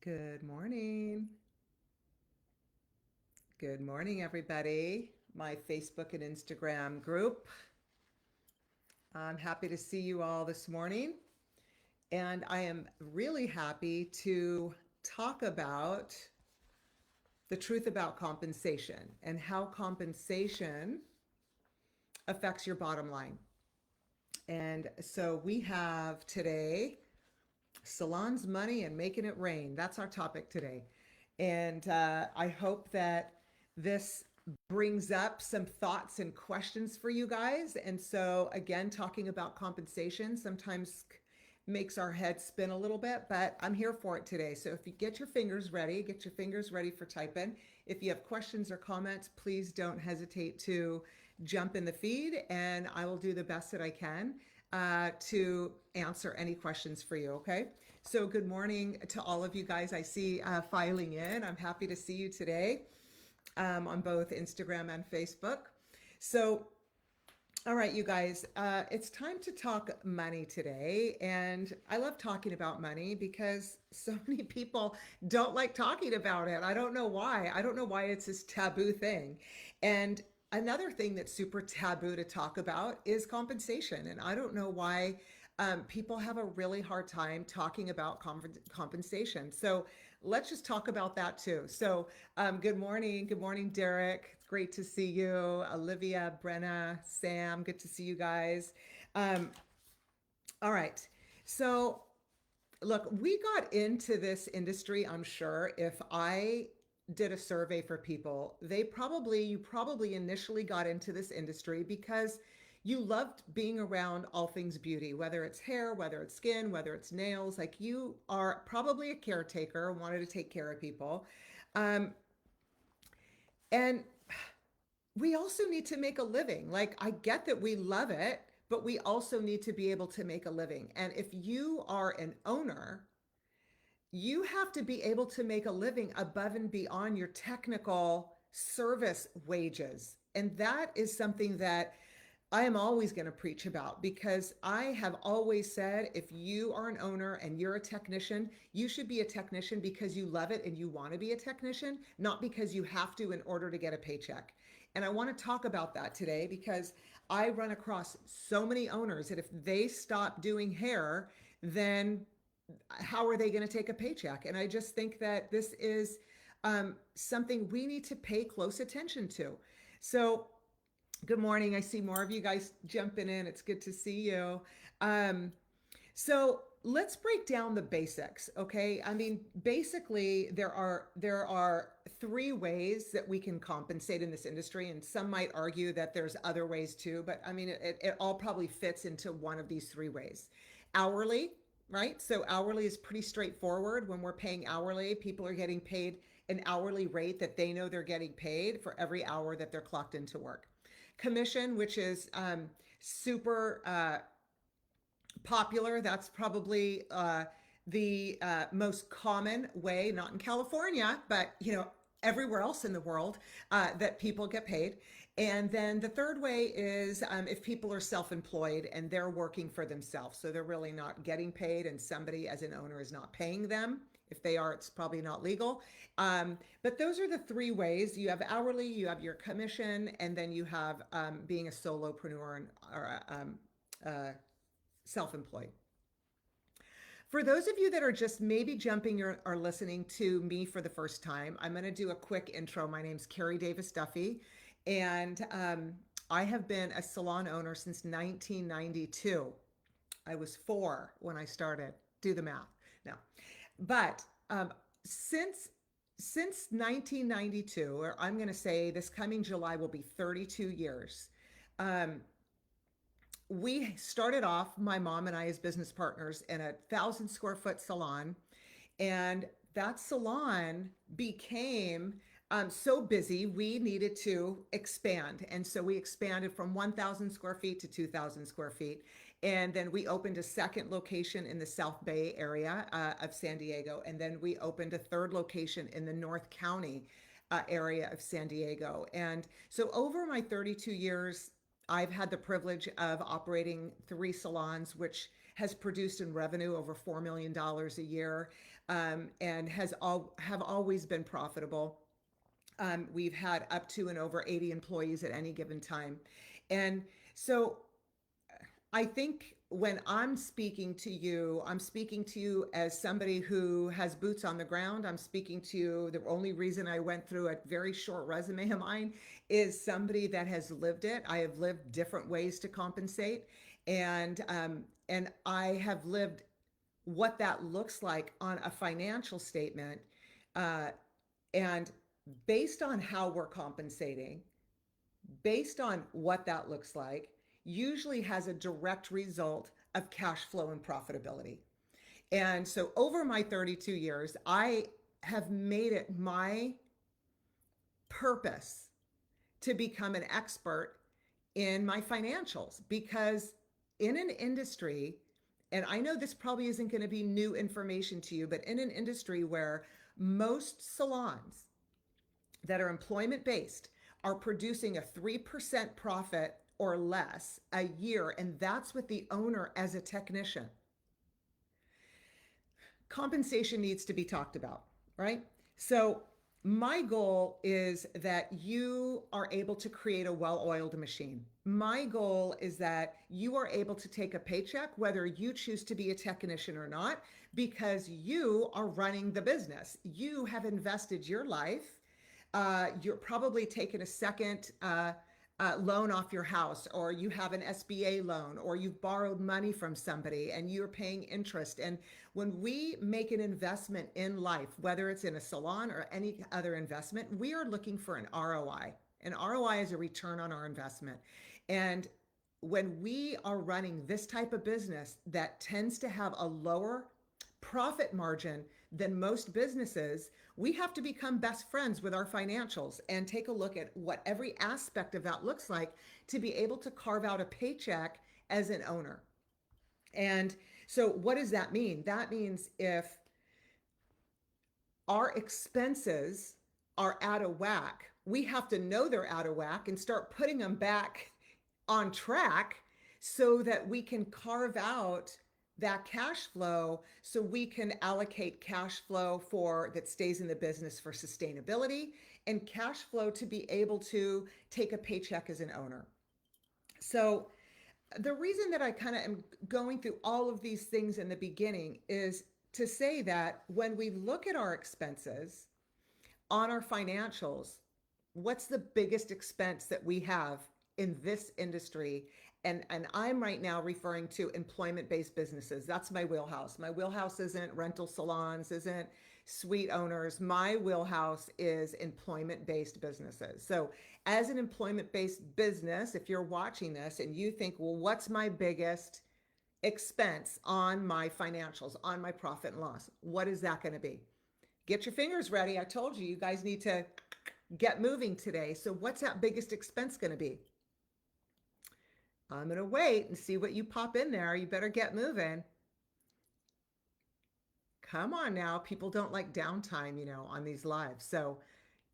Good morning. Good morning, everybody. My Facebook and Instagram group. I'm happy to see you all this morning. And I am really happy to talk about the truth about compensation and how compensation affects your bottom line. And so we have today salons, money, and making it rain. That's our topic today. And I hope that this brings up some thoughts and questions for you guys. And so, again, talking about compensation sometimes makes our head spin a little bit, but I'm here for it today. So, if you get your fingers ready for typing. If you have questions or comments, please don't hesitate to jump in the feed, and I will do the best that I can to answer any questions for you. Okay. So, good morning to all of you guys I see filing in. I'm happy to see you today on both Instagram and Facebook. So, all right, you guys, it's time to talk money today. And I love talking about money because so many people don't like talking about it. I don't know why. I don't know why it's this taboo thing. And another thing that's super taboo to talk about is compensation. And I don't know why people have a really hard time talking about compensation. So let's just talk about that too. So, good morning. Good morning, Derek. It's great to see you. Olivia, Brenna, Sam, good to see you guys. Um, all right. So, look, we got into this industry, I'm sure, if I did a survey for people, you probably initially got into this industry because you loved being around all things beauty, whether it's hair, whether it's skin, whether it's nails. Like you are probably a caretaker, wanted to take care of people. Um, and we also need to make a living. Like I get that we love it, but we also need to be able to make a living. And if you are an owner, you have to be able to make a living above and beyond your technical service wages. And that is something that I am always going to preach about because I have always said if you are an owner and you're a technician, you should be a technician because you love it and you want to be a technician, not because you have to in order to get a paycheck. And I want to talk about that today because I run across so many owners that if they stop doing hair, then how are they going to take a paycheck? And I just think that this is something we need to pay close attention to. So, good morning. I see more of you guys jumping in. It's good to see you. Um, so let's break down the basics, okay? I mean, basically, there are three ways that we can compensate in this industry, and some might argue that there's other ways too. But I mean, it all probably fits into one of these three ways. Hourly, right? So hourly is pretty straightforward. When we're paying hourly, people are getting paid an hourly rate that they know they're getting paid for every hour that they're clocked into work. Commission, which is super popular. That's probably the most common way, not in California, but everywhere else in the world that people get paid. And then the third way is if people are self-employed and they're working for themselves. So they're really not getting paid and somebody as an owner is not paying them. If they are, it's probably not legal. But those are the three ways. You have hourly, you have your commission, and then you have being a solopreneur or self-employed. For those of you that are just maybe jumping or listening to me for the first time, I'm going to do a quick intro. My name's Carrie Davis Duffy, and I have been a salon owner since 1992. I was 4 when I started. Do the math. No, but since since 1992, or I'm going to say this coming July will be 32 years. Um, we started off, my mom and I, as business partners in 1,000 square foot salon. And that salon became so busy, we needed to expand. And so we expanded from 1,000 square feet to 2,000 square feet. And then we opened a second location in the South Bay area of San Diego. And then we opened a third location in the North County area of San Diego. And so over my 32 years, I've had the privilege of operating 3 salons, which has produced in revenue over $4 million a year. and have always been profitable. We've had up to and over 80 employees at any given time. And so I think when I'm speaking to you as somebody who has boots on the ground. I'm speaking to you. The only reason I went through a very short resume of mine is somebody that has lived it. I have lived different ways to compensate, and I have lived what that looks like on a financial statement. Uh, and based on how we're compensating, based on what that looks like, usually has a direct result of cash flow and profitability. And so over my 32 years, I have made it my purpose to become an expert in my financials, because in an industry, and I know this probably isn't going to be new information to you, but in an industry where most salons that are employment based are producing a 3% profit or less a year, and that's with the owner as a technician, compensation needs to be talked about, right? So, my goal is that you are able to create a well oiled machine. My goal is that you are able to take a paycheck, whether you choose to be a technician or not, because you are running the business. You have invested your life. You're probably taking a second loan off your house, or you have an SBA loan, or you've borrowed money from somebody and you're paying interest. And when we make an investment in life, whether it's in a salon or any other investment, we are looking for an ROI. An ROI is a return on our investment. And when we are running this type of business that tends to have a lower profit margin than most businesses, we have to become best friends with our financials and take a look at what every aspect of that looks like to be able to carve out a paycheck as an owner. And so, what does that mean? That means if our expenses are out of whack, we have to know they're out of whack and start putting them back on track so that we can carve out that cash flow, so we can allocate cash flow for that stays in the business for sustainability, and cash flow to be able to take a paycheck as an owner. So the reason that I kind of am going through all of these things in the beginning is to say that when we look at our expenses on our financials, what's the biggest expense that we have in this industry? And I'm right now referring to employment-based businesses. That's my wheelhouse. My wheelhouse isn't rental salons, isn't suite owners. My wheelhouse is employment-based businesses. So as an employment-based business, if you're watching this and you think, well, what's my biggest expense on my financials, on my profit and loss? What is that going to be? Get your fingers ready. I told you, you guys need to get moving today. So what's that biggest expense going to be? I'm going to wait and see what you pop in there. You better get moving. Come on now. People don't like downtime, on these lives. So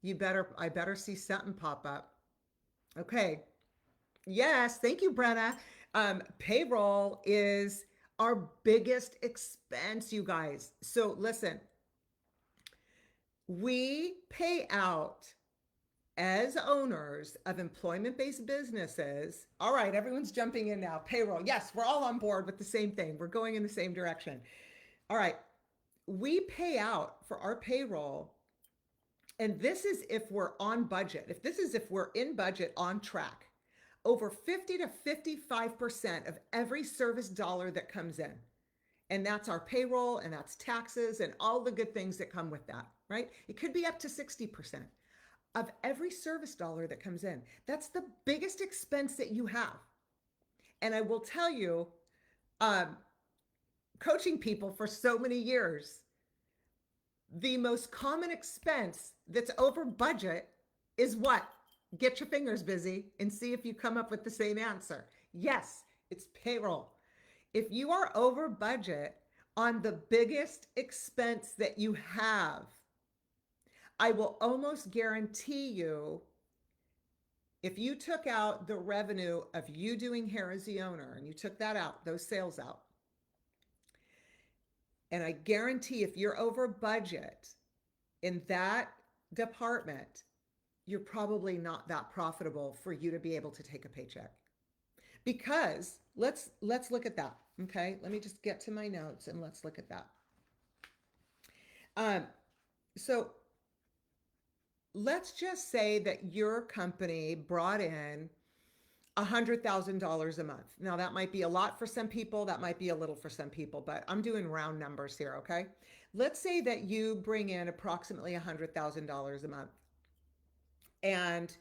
I better see something pop up. Okay. Yes. Thank you, Brenna. Payroll is our biggest expense, you guys. So listen, we pay out as owners of employment-based businesses. All right, everyone's jumping in now. Payroll. Yes, we're all on board with the same thing. We're going in the same direction. All right, we pay out for our payroll, and this is if we're on budget. If we're in budget, on track, over 50 to 55% of every service dollar that comes in. And that's our payroll, and that's taxes and all the good things that come with that, right? It could be up to 60% of every service dollar that comes in. That's the biggest expense that you have. And I will tell you, coaching people for so many years, the most common expense that's over budget is what? Get your fingers busy and see if you come up with the same answer. Yes, it's payroll. If you are over budget on the biggest expense that you have, I will almost guarantee you, if you took out the revenue of you doing hair as the owner and you took that out, those sales out, And I guarantee if you're over budget in that department, you're probably not that profitable for you to be able to take a paycheck. Because let's look at that. Okay, let me just get to my notes and let's look at that. Um, so let's just say that your company brought in $100,000 a month. Now that might be a lot for some people, that might be a little for some people, but I'm doing round numbers here, okay? Let's say that you bring in approximately $100,000 a month, and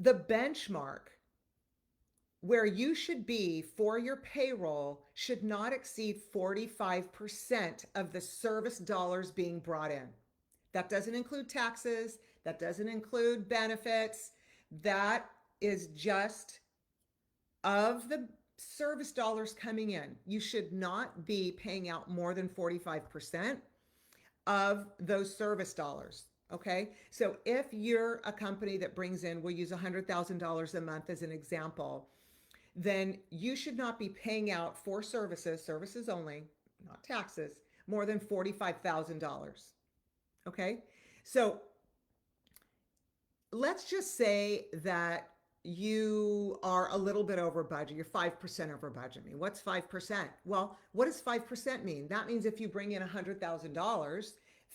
the benchmark where you should be for your payroll should not exceed 45% of the service dollars being brought in. That doesn't include taxes, that doesn't include benefits. That is just of the service dollars coming in. You should not be paying out more than 45% of those service dollars. Okay. So if you're a company that brings in, we'll use $100,000 a month as an example, then you should not be paying out for services only, not taxes, more than $45,000. Okay. So let's just say that you are a little bit over budget. You're 5% over budget. I mean, what's 5%? Well, what does 5% mean? That means if you bring in $100,000,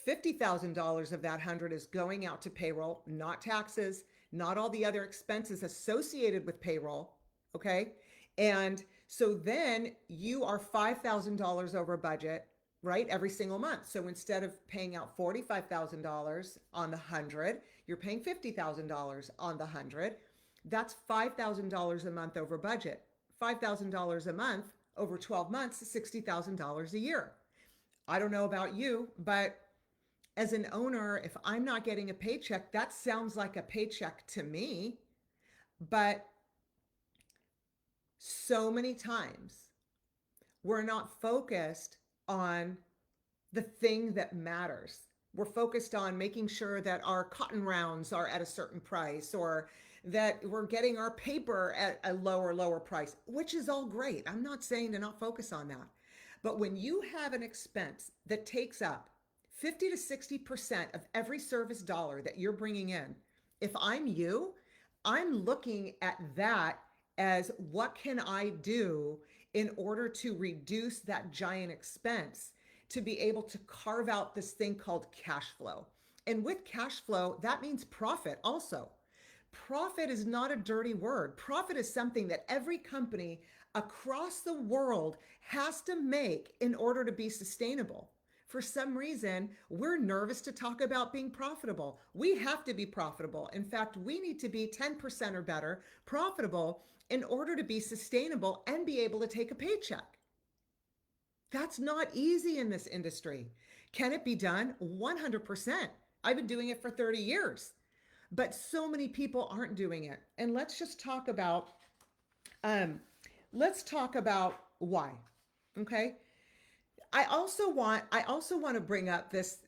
$50,000 of that 100 is going out to payroll, not taxes, not all the other expenses associated with payroll. Okay. And so then you are $5,000 over budget, right? Every single month. So instead of paying out $45,000 on the 100, you're paying $50,000 on the 100. That's $5,000 a month over budget. $5,000 a month over 12 months is $60,000 a year. I don't know about you, but as an owner, if I'm not getting a paycheck, that sounds like a paycheck to me. But so many times we're not focused on the thing that matters. We're focused on making sure that our cotton rounds are at a certain price, or that we're getting our paper at a lower price, which is all great. I'm not saying to not focus on that. But when you have an expense that takes up 50 to 60% of every service dollar that you're bringing in, if I'm you, I'm looking at that as what can I do in order to reduce that giant expense to be able to carve out this thing called cash flow. And with cash flow, that means profit also. Profit is not a dirty word. Profit is something that every company across the world has to make in order to be sustainable. For some reason, we're nervous to talk about being profitable. We have to be profitable. In fact, we need to be 10% or better profitable in order to be sustainable and be able to take a paycheck. That's not easy in this industry. Can it be done? 100%. I've been doing it for 30 years. But so many people aren't doing it. And let's just talk about why. Okay? I also want to bring up this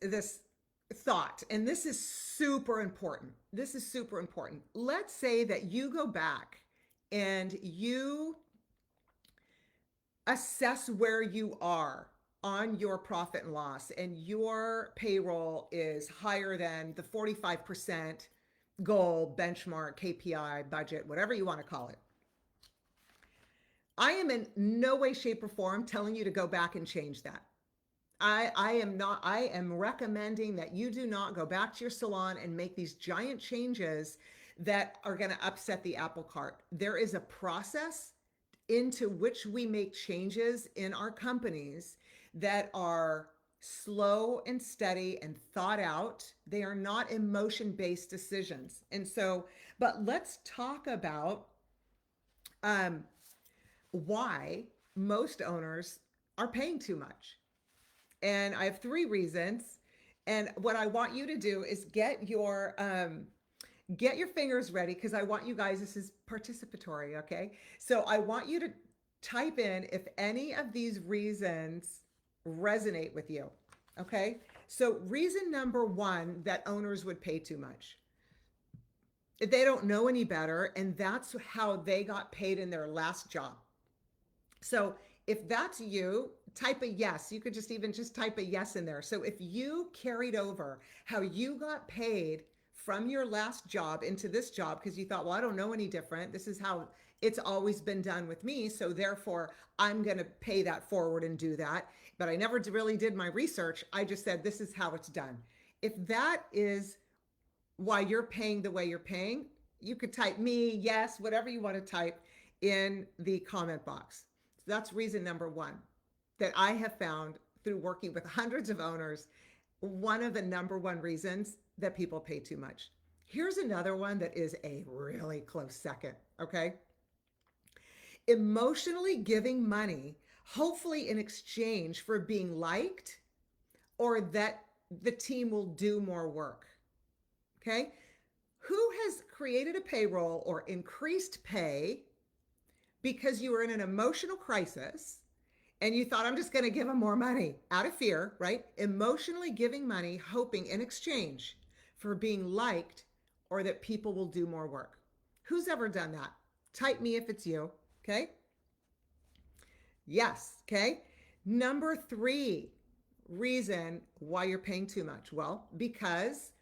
thought, and this is super important. This is super important. Let's say that you go back and you assess where you are on your profit and loss, and your payroll is higher than the 45% goal, benchmark, KPI, budget, whatever you want to call it. I am in no way, shape, or form telling you to go back and change that. I am recommending that you do not go back to your salon and make these giant changes that are going to upset the apple cart. There is a process into which we make changes in our companies that are slow and steady and thought out. They are not emotion-based decisions. And so, but let's talk about why most owners are paying too much. And I have 3 reasons. And what I want you to do is get your fingers ready, because I want you guys, this is participatory, okay? So I want you to type in if any of these reasons resonate with you, okay? So reason number 1 that owners would pay too much. They don't know any better, and that's how they got paid in their last job. So If that's you, type a yes. You could just type a yes in there. So if you carried over how you got paid from your last job into this job because you thought, well, I don't know any different. This is how it's always been done with me. So therefore, I'm going to pay that forward and do that. But I never really did my research. I just said, this is how it's done. If that is why you're paying the way you're paying, you could type me, yes, whatever you want to type in the comment box. So that's reason number one that I have found through working with hundreds of owners, one of the number one reasons that people pay too much. Here's another one that is a really close second, okay? Emotionally giving money, hopefully in exchange for being liked or that the team will do more work, okay? Who has created a payroll or increased pay because you were in an emotional crisis and you thought, I'm just going to give them more money out of fear, right? Emotionally giving money, hoping in exchange for being liked or that people will do more work. Who's ever done that? Type me if it's you, okay? Yes, okay? Number 3 reason why you're paying too much. Well, because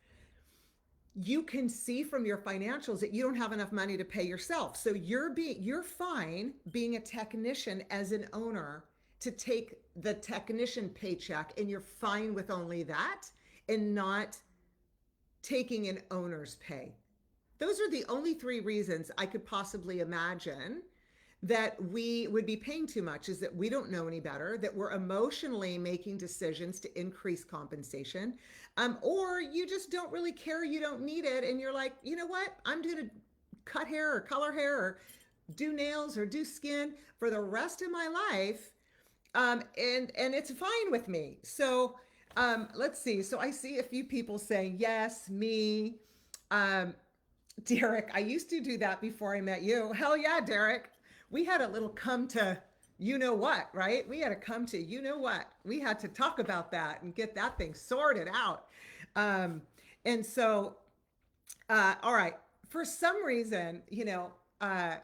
you can see from your financials that you don't have enough money to pay yourself. So you're fine being a technician as an owner to take the technician paycheck, and you're fine with only that and not taking an owner's pay. Those are the only 3 reasons I could possibly imagine that we would be paying too much, is that we don't know any better, that we're emotionally making decisions to increase compensation, or you just don't really care, you don't need it, and you're like, you know what, I'm going to cut hair or color hair or do nails or do skin for the rest of my life, and it's fine with me. So let's see. So I see a few people saying, yes, me. Derek, I used to do that before I met you. Hell yeah, Derek. We had a little come to you know what, right? We had to come to you know what. We had to talk about that and get that thing sorted out. And so, all right, for some reason, I'm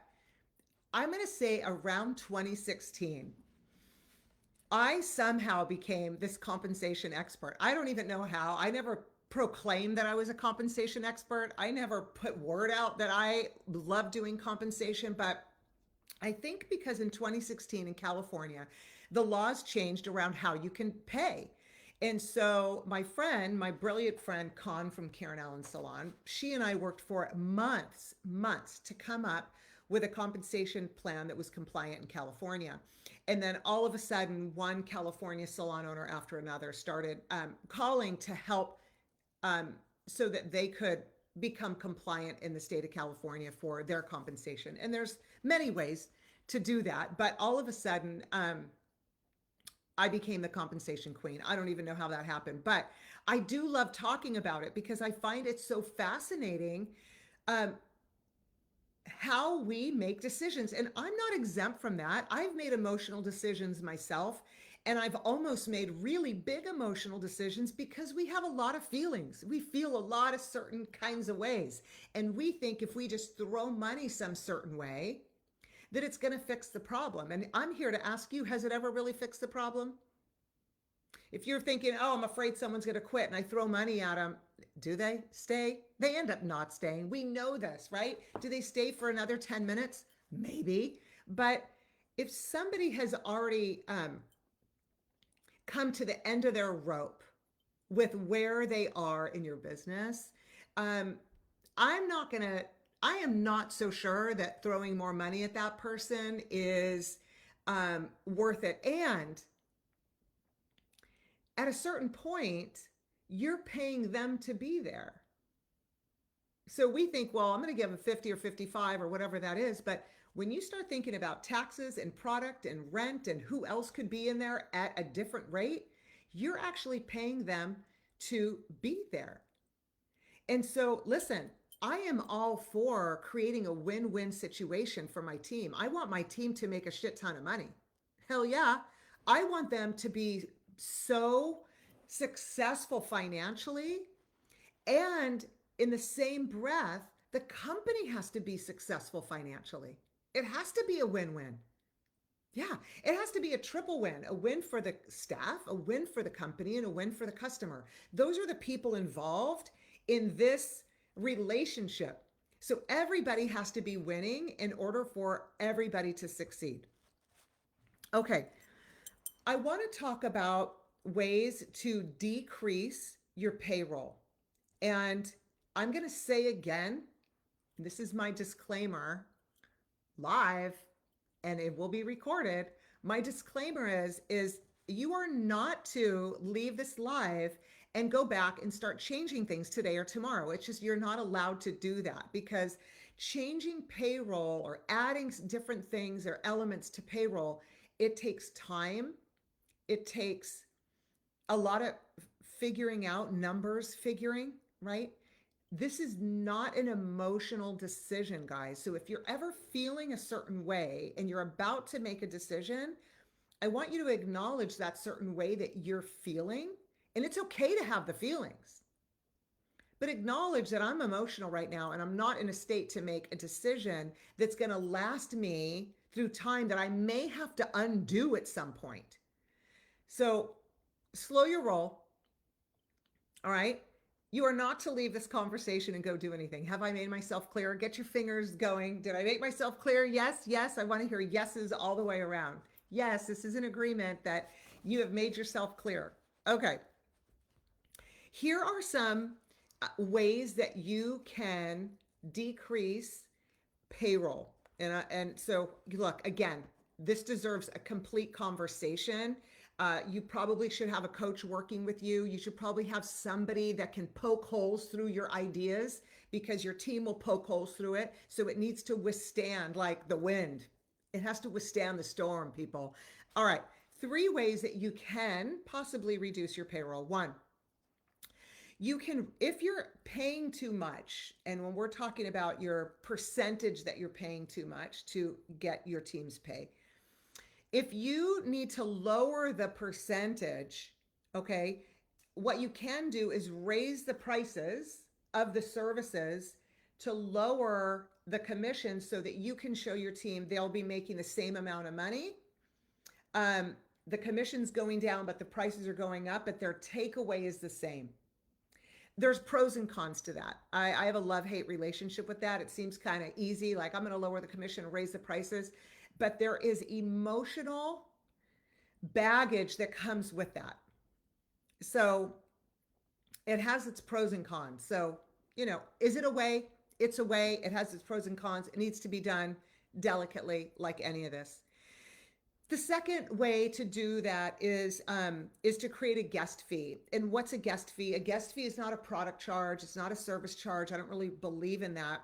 going to say around 2016, I somehow became this compensation expert. I don't even know how. I never proclaimed that I was a compensation expert. I never put word out that I love doing compensation, but I think because in 2016 in California, the laws changed around how you can pay. And so my friend, my brilliant friend, Con from Karen Allen Salon, she and I worked for months to come up with a compensation plan that was compliant in California. And then all of a sudden, one California salon owner after another started calling to help so that they could become compliant in the state of California for their compensation. And there's many ways to do that. But all of a sudden, I became the compensation queen. I don't even know how that happened, but I do love talking about it because I find it so fascinating how we make decisions. And I'm not exempt from that. I've made emotional decisions myself, and I've almost made really big emotional decisions because we have a lot of feelings. We feel a lot of certain kinds of ways. And we think if we just throw money some certain way, that it's going to fix the problem. And I'm here to ask you, has it ever really fixed the problem? If you're thinking, oh, I'm afraid someone's going to quit and I throw money at them, do they stay? They end up not staying. We know this, right? Do they stay for another 10 minutes? Maybe. But if somebody has already come to the end of their rope with where they are in your business, I am not so sure that throwing more money at that person is worth it. And at a certain point, you're paying them to be there. So we think, well, I'm going to give them 50 or 55 or whatever that is. But when you start thinking about taxes and product and rent and who else could be in there at a different rate, you're actually paying them to be there. And so listen, I am all for creating a win-win situation for my team. I want my team to make a shit ton of money. Hell yeah. I want them to be so successful financially, and in the same breath, the company has to be successful financially. It has to be a win-win. Yeah, it has to be a triple win, a win for the staff, a win for the company, and a win for the customer. Those are the people involved in this relationship. So everybody has to be winning in order for everybody to succeed. Okay, I want to talk about ways to decrease your payroll. And I'm going to say again, this is my disclaimer live and it will be recorded. My disclaimer is you are not to leave this live and go back and start changing things today or tomorrow. It's just you're not allowed to do that because changing payroll or adding different things or elements to payroll, it takes time. It takes a lot of figuring out numbers, right? This is not an emotional decision, guys. So if you're ever feeling a certain way and you're about to make a decision, I want you to acknowledge that certain way that you're feeling. And it's okay to have the feelings, but acknowledge that I'm emotional right now and I'm not in a state to make a decision that's going to last me through time that I may have to undo at some point. So slow your roll. All right. You are not to leave this conversation and go do anything. Have I made myself clear? Get your fingers going. Did I make myself clear? Yes, yes. I want to hear yeses all the way around. Yes, this is an agreement that you have made yourself clear. Okay. Here are some ways that you can decrease payroll. And so look, again, this deserves a complete conversation. You probably should have a coach working with you. You should probably have somebody that can poke holes through your ideas because your team will poke holes through it. So it needs to withstand like the wind. It has to withstand the storm, people. All right. 3 ways that you can possibly reduce your payroll. 1, you can, if you're paying too much, and when we're talking about your percentage that you're paying too much to get your team's pay, if you need to lower the percentage, okay, what you can do is raise the prices of the services to lower the commission so that you can show your team they'll be making the same amount of money. The commission's going down, but the prices are going up, but their takeaway is the same. There's pros and cons to that. I have a love-hate relationship with that. It seems kind of easy, like I'm going to lower the commission, raise the prices, but there is emotional baggage that comes with that. So it has its pros and cons. So, is it a way? It's a way. It has its pros and cons. It needs to be done delicately, like any of this. The second way to do that is to create a guest fee. And what's a guest fee? A guest fee is not a product charge. It's not a service charge. I don't really believe in that.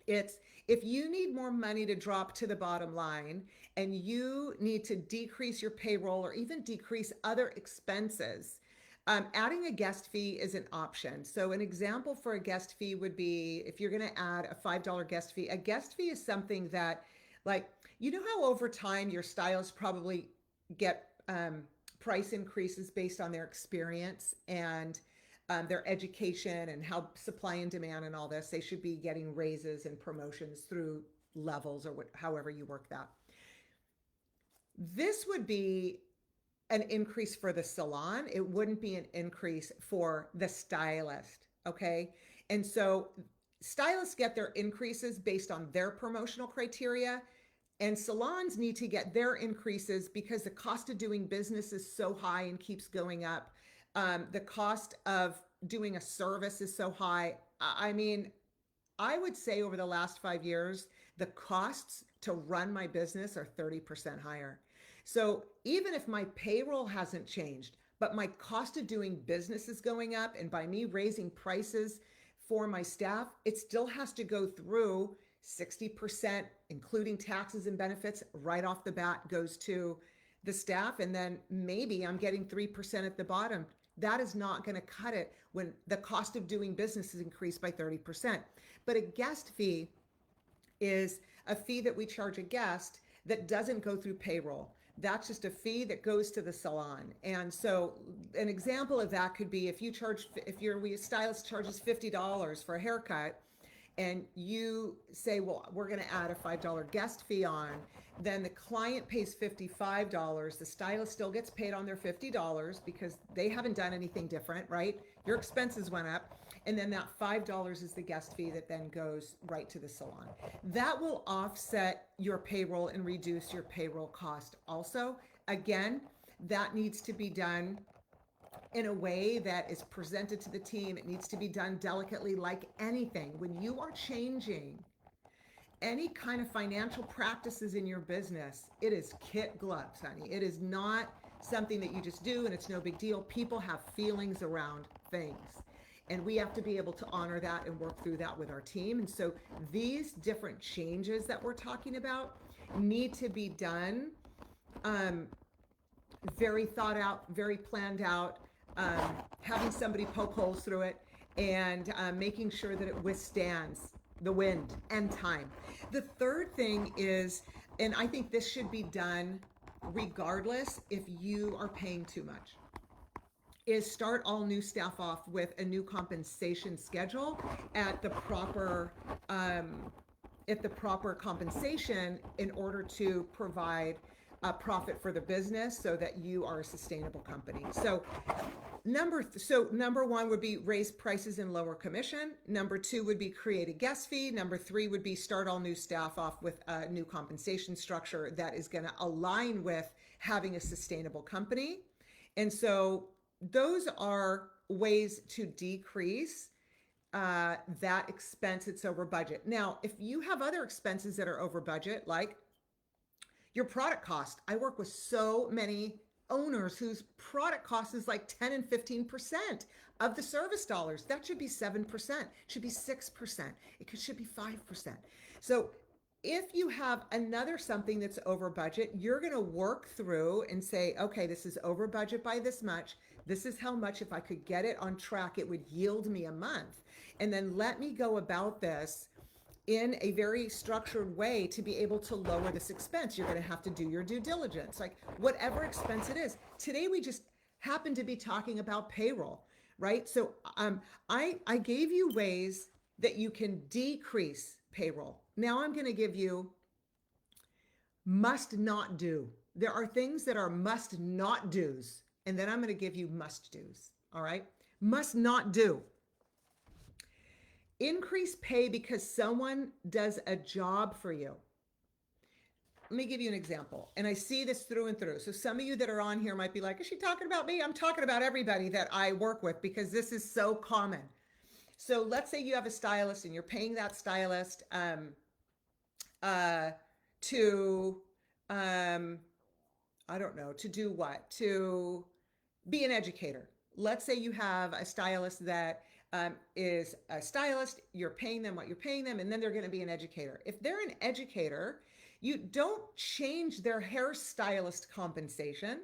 It's if you need more money to drop to the bottom line and you need to decrease your payroll or even decrease other expenses, adding a guest fee is an option. So an example for a guest fee would be if you're going to add a $5 guest fee. A guest fee is something that, like, how over time your stylists probably get price increases based on their experience and their education and how supply and demand and all this. They should be getting raises and promotions through levels or however you work that. This would be an increase for the salon. It wouldn't be an increase for the stylist. Okay. And so stylists get their increases based on their promotional criteria. And salons need to get their increases because the cost of doing business is so high and keeps going up. The cost of doing a service is so high. I mean, I would say over the last 5 years, the costs to run my business are 30% higher. So even if my payroll hasn't changed, but my cost of doing business is going up, and by me raising prices for my staff, it still has to go through 60%, including taxes and benefits, right off the bat goes to the staff. And then maybe I'm getting 3% at the bottom. That is not going to cut it when the cost of doing business is increased by 30%. But a guest fee is a fee that we charge a guest that doesn't go through payroll. That's just a fee that goes to the salon. And so an example of that could be if your stylist charges $50 for a haircut, and you say, well, we're going to add a $5 guest fee on, then the client pays $55. The stylist still gets paid on their $50 because they haven't done anything different, right? Your expenses went up. And then that $5 is the guest fee that then goes right to the salon. That will offset your payroll and reduce your payroll cost also. Again, that needs to be done in a way that is presented to the team. It needs to be done delicately, like anything. When you are changing any kind of financial practices in your business, it is kit gloves, honey. It is not something that you just do and it's no big deal. People have feelings around things. And we have to be able to honor that and work through that with our team. And so these different changes that we're talking about need to be done very thought out, very planned out, having somebody poke holes through it, and making sure that it withstands the wind and time. The third thing is, and I think this should be done regardless if you are paying too much, is start all new staff off with a new compensation schedule at the proper compensation in order to provide a profit for the business so that you are a sustainable company. So number one would be raise prices and lower commission. Number two would be create a guest fee. Number three would be start all new staff off with a new compensation structure that is going to align with having a sustainable company. And so those are ways to decrease that expense that's over budget. Now, if you have other expenses that are over budget, like your product cost, I work with so many owners whose product cost is like 10 and 15% of the service dollars. That should be 7%, should be 6%, it should be 5%. So if you have another something that's over budget, you're going to work through and say, okay, this is over budget by this much. This is how much, if I could get it on track, it would yield me a month. And then let me go about this in a very structured way to be able to lower this expense. You're going to have to do your due diligence, like whatever expense it is. Today, we just happen to be talking about payroll, right? So I gave you ways that you can decrease payroll. Now I'm going to give you must not do. There are things that are must not do's, and then I'm going to give you must do's. All right. Must not do. Increase pay because someone does a job for you. Let me give you an example. And I see this through and through. So some of you that are on here might be like, is she talking about me? I'm talking about everybody that I work with because this is so common. So let's say you have a stylist and you're paying that stylist to, I don't know, to do what? To be an educator. Let's say you have a stylist that is a stylist, you're paying them what you're paying them, and then they're going to be an educator. If they're an educator, you don't change their hairstylist compensation.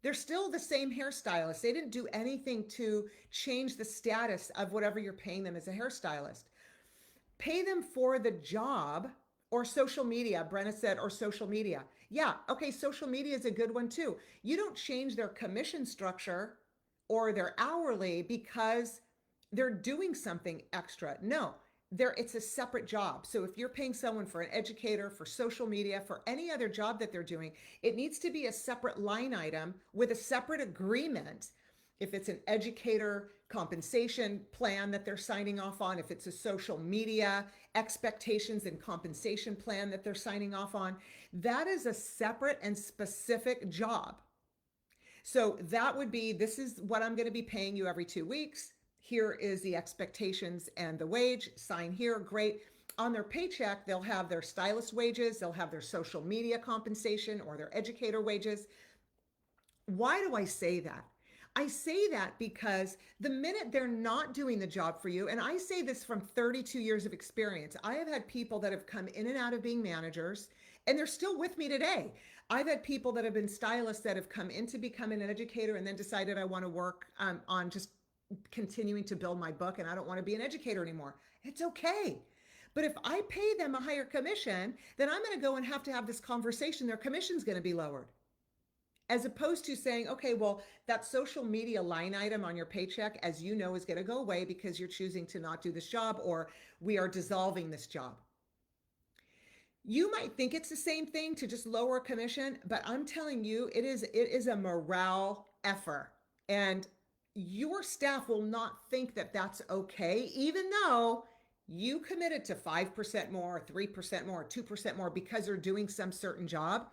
They're still the same hairstylist. They didn't do anything to change the status of whatever you're paying them as a hairstylist. Pay them for the job or social media. Brenna said, or social media. Yeah, okay, social media is a good one too. You don't change their commission structure or their hourly because they're doing something extra. No, it's a separate job. So if you're paying someone for an educator, for social media, for any other job that they're doing, it needs to be a separate line item with a separate agreement. If it's an educator compensation plan that they're signing off on, if it's a social media expectations and compensation plan that they're signing off on, that is a separate and specific job. So that would be, this is what I'm going to be paying you every 2 weeks. Here is the expectations and the wage. Sign here. Great. On their paycheck, they'll have their stylist wages. They'll have their social media compensation or their educator wages. Why do I say that? I say that because the minute they're not doing the job for you, and I say this from 32 years of experience, I have had people that have come in and out of being managers, and they're still with me today. I've had people that have been stylists that have come in to become an educator and then decided I want to work on just continuing to build my book and I don't want to be an educator anymore. It's okay. But if I pay them a higher commission, then I'm going to go and have this conversation. Their commission's going to be lowered. As opposed to saying, okay, well, that social media line item on your paycheck, as you know, is going to go away because you're choosing to not do this job, or we are dissolving this job. You might think it's the same thing to just lower a commission, but I'm telling you, it is a morale effort. And your staff will not think that that's okay, even though you committed to 5% more, 3% more, 2% more because they're doing some certain job.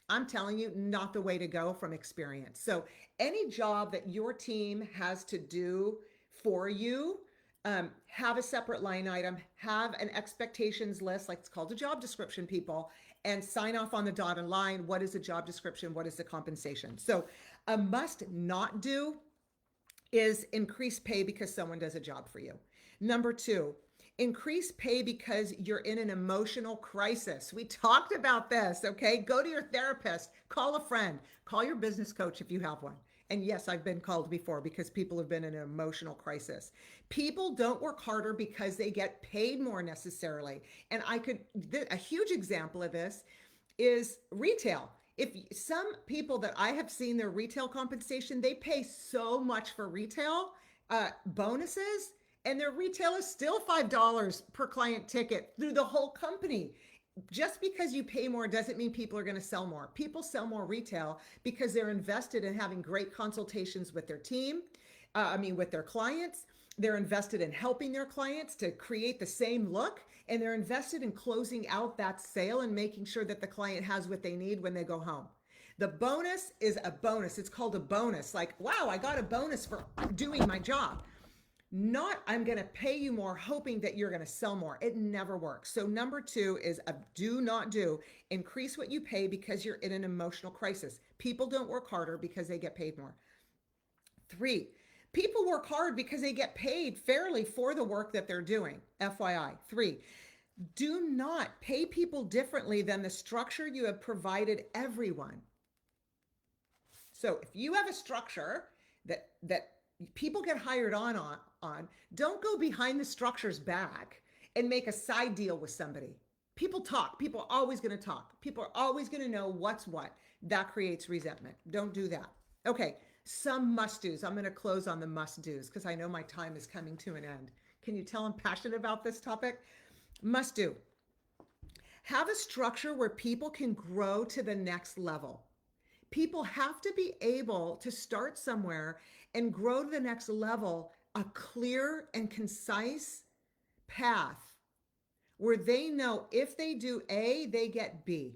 I'm telling you, not the way to go from experience. So, any job that your team has to do for you, have a separate line item, have an expectations list, like it's called a job description, people, and sign off on the dotted line. What is the job description? What is the compensation? So, a must not do is increase pay because someone does a job for you. Number two, increase pay because you're in an emotional crisis. We talked about this, okay? Go to your therapist, call a friend, call your business coach if you have one. And yes, I've been called before because people have been in an emotional crisis. People don't work harder because they get paid more necessarily. And a huge example of this is retail. If some people that I have seen their retail compensation, they pay so much for retail bonuses, and their retail is still $5 per client ticket through the whole company. Just because you pay more doesn't mean people are going to sell more. People sell more retail because they're invested in having great consultations with their team, with their clients. They're invested in helping their clients to create the same look, and they're invested in closing out that sale and making sure that the client has what they need when they go home. The bonus is a bonus. It's called a bonus. Like, wow, I got a bonus for doing my job. Not, I'm going to pay you more hoping that you're going to sell more. It never works. So number two is a do not do. Increase what you pay because you're in an emotional crisis. People don't work harder because they get paid more. Three, people work hard because they get paid fairly for the work that they're doing. FYI. Three, do not pay people differently than the structure you have provided everyone. So if you have a structure that people get hired on, don't go behind the structure's back and make a side deal with somebody. People talk. People are always going to talk. People are always going to know what's what. That creates resentment. Don't do that. Okay, some must-dos. I'm going to close on the must-dos because I know my time is coming to an end. Can you tell I'm passionate about this topic? Must-do. Have a structure where people can grow to the next level. People have to be able to start somewhere and grow to the next level, a clear and concise path where they know if they do A, they get B.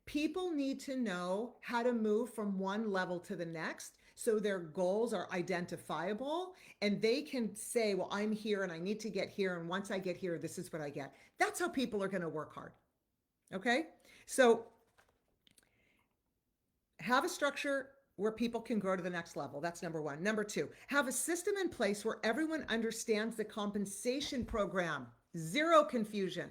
People need to know how to move from one level to the next so their goals are identifiable and they can say, well, I'm here and I need to get here. And once I get here, this is what I get. That's how people are going to work hard. Okay? So have a structure where people can grow to the next level. That's number one. Number two, have a system in place where everyone understands the compensation program. Zero confusion.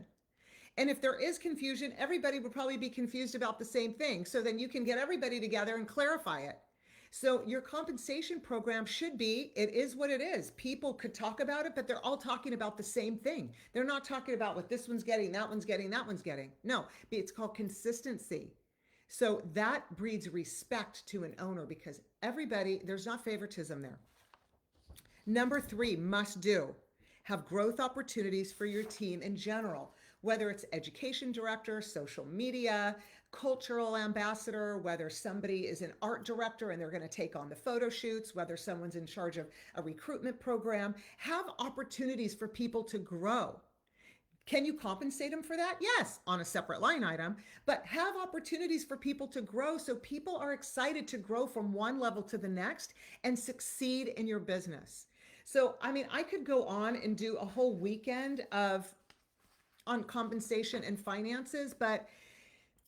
And if there is confusion, everybody would probably be confused about the same thing. So then you can get everybody together and clarify it. So your compensation program should be, it is what it is. People could talk about it, but they're all talking about the same thing. They're not talking about what this one's getting, that one's getting, that one's getting. No, it's called consistency. So that breeds respect to an owner because everybody, there's not favoritism there. Number three, must do. Have growth opportunities for your team in general, whether it's education director, social media, cultural ambassador, whether somebody is an art director and they're going to take on the photo shoots, whether someone's in charge of a recruitment program. Have opportunities for people to grow. Can you compensate them for that? Yes, on a separate line item, but have opportunities for people to grow so people are excited to grow from one level to the next and succeed in your business. So, I could go on and do a whole weekend on compensation and finances, but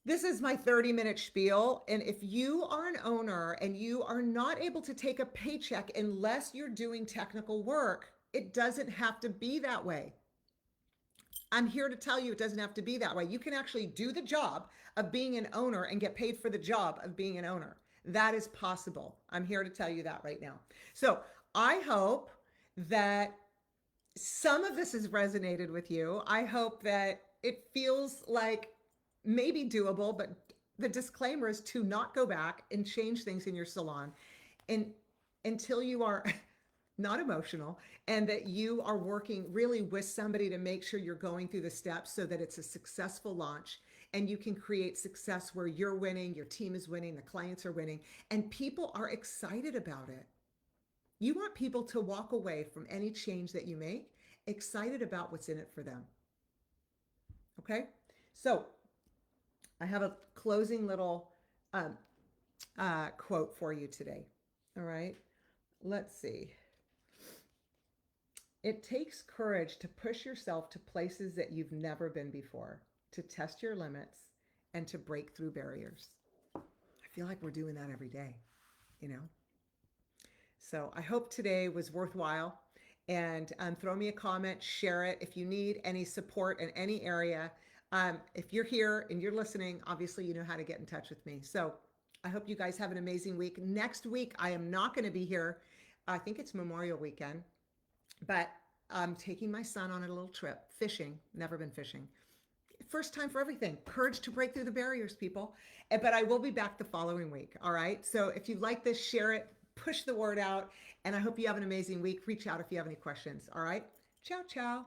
this is my 30-minute spiel. And if you are an owner and you are not able to take a paycheck unless you're doing technical work, it doesn't have to be that way. I'm here to tell you it doesn't have to be that way. You can actually do the job of being an owner and get paid for the job of being an owner. That is possible. I'm here to tell you that right now. So I hope that some of this has resonated with you. I hope that it feels like maybe doable, but the disclaimer is to not go back and change things in your salon until you are not emotional, and that you are working really with somebody to make sure you're going through the steps so that it's a successful launch and you can create success where you're winning, your team is winning, the clients are winning, and people are excited about it. You want people to walk away from any change that you make excited about what's in it for them. Okay? So I have a closing little um, quote for you today. All right? Let's see. It takes courage to push yourself to places that you've never been before, to test your limits, and to break through barriers. I feel like we're doing that every day, you know? So I hope today was worthwhile. And throw me a comment, share it. If you need any support in any area, if you're here and you're listening, obviously you know how to get in touch with me. So I hope you guys have an amazing week. Next week, I am not going to be here. I think it's Memorial Weekend, but I'm taking my son on a little trip, fishing. Never been fishing. First time for everything. Courage to break through the barriers, people. But I will be back the following week. All right. So if you like this, share it, push the word out. And I hope you have an amazing week. Reach out if you have any questions. All right. Ciao, ciao.